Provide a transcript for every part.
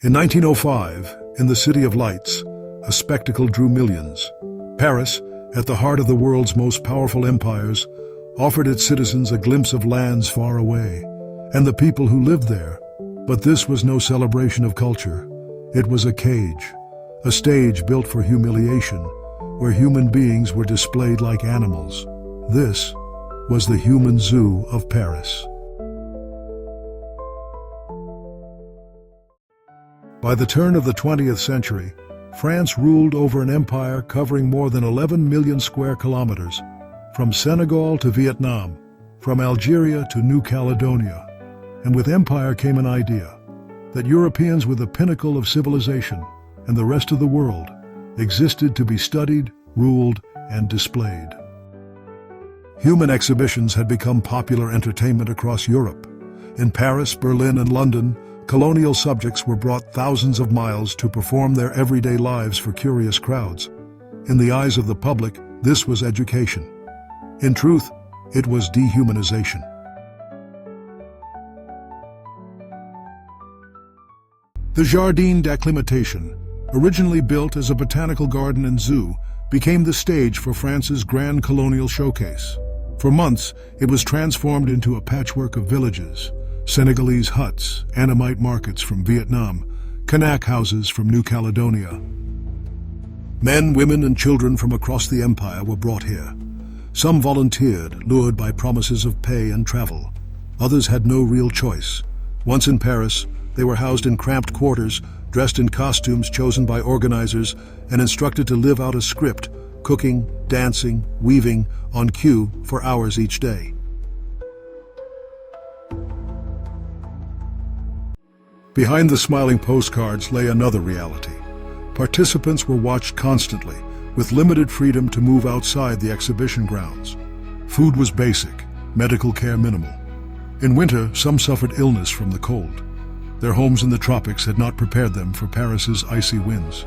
In 1905, in the City of Lights, a spectacle drew millions. Paris, at the heart of the world's most powerful empires, offered its citizens a glimpse of lands far away, and the people who lived there. But this was no celebration of culture. It was a cage, a stage built for humiliation, where human beings were displayed like animals. This was the human zoo of Paris. By the turn of the 20th century, France ruled over an empire covering more than 11 million square kilometers, from Senegal to Vietnam, from Algeria to New Caledonia. And with empire came an idea that Europeans were the pinnacle of civilization, and the rest of the world existed to be studied, ruled, and displayed. Human exhibitions had become popular entertainment across Europe. In Paris, Berlin, and London, colonial subjects were brought thousands of miles to perform their everyday lives for curious crowds. In the eyes of the public, this was education. In truth, it was dehumanization. The Jardin d'acclimatation, originally built as a botanical garden and zoo, became the stage for France's grand colonial showcase. For months, it was transformed into a patchwork of villages: Senegalese huts, Annamite markets from Vietnam, Kanak houses from New Caledonia. Men, women, and children from across the empire were brought here. Some volunteered, lured by promises of pay and travel. Others had no real choice. Once in Paris, they were housed in cramped quarters, dressed in costumes chosen by organizers, and instructed to live out a script, cooking, dancing, weaving, on cue for hours each day. Behind the smiling postcards lay another reality. Participants were watched constantly, with limited freedom to move outside the exhibition grounds. Food was basic, medical care minimal. In winter, some suffered illness from the cold. Their homes in the tropics had not prepared them for Paris's icy winds.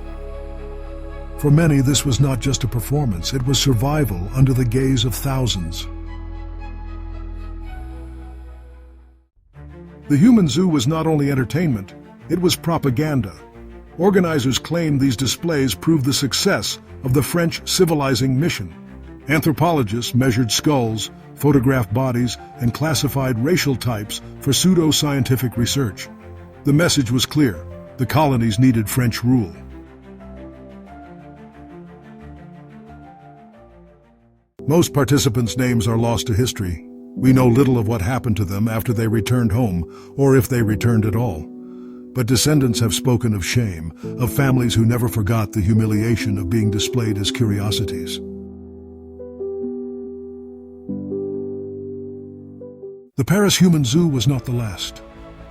For many, this was not just a performance, it was survival under the gaze of thousands. The human zoo was not only entertainment, it was propaganda. Organizers claimed these displays proved the success of the French civilizing mission. Anthropologists measured skulls, photographed bodies, and classified racial types for pseudo-scientific research. The message was clear: the colonies needed French rule. Most participants' names are lost to history. We know little of what happened to them after they returned home, or if they returned at all. But descendants have spoken of shame, of families who never forgot the humiliation of being displayed as curiosities. The Paris Human Zoo was not the last.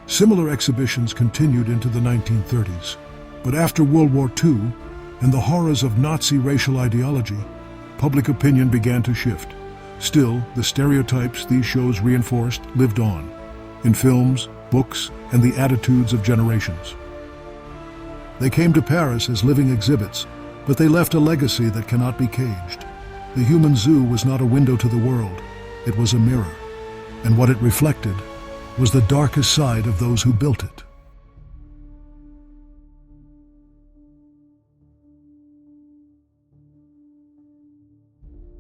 Similar exhibitions continued into the 1930s. But after World War II and the horrors of Nazi racial ideology, public opinion began to shift. Still, the stereotypes these shows reinforced lived on, in films, books, and the attitudes of generations. They came to Paris as living exhibits, but they left a legacy that cannot be caged. The human zoo was not a window to the world, it was a mirror, and what it reflected was the darkest side of those who built it.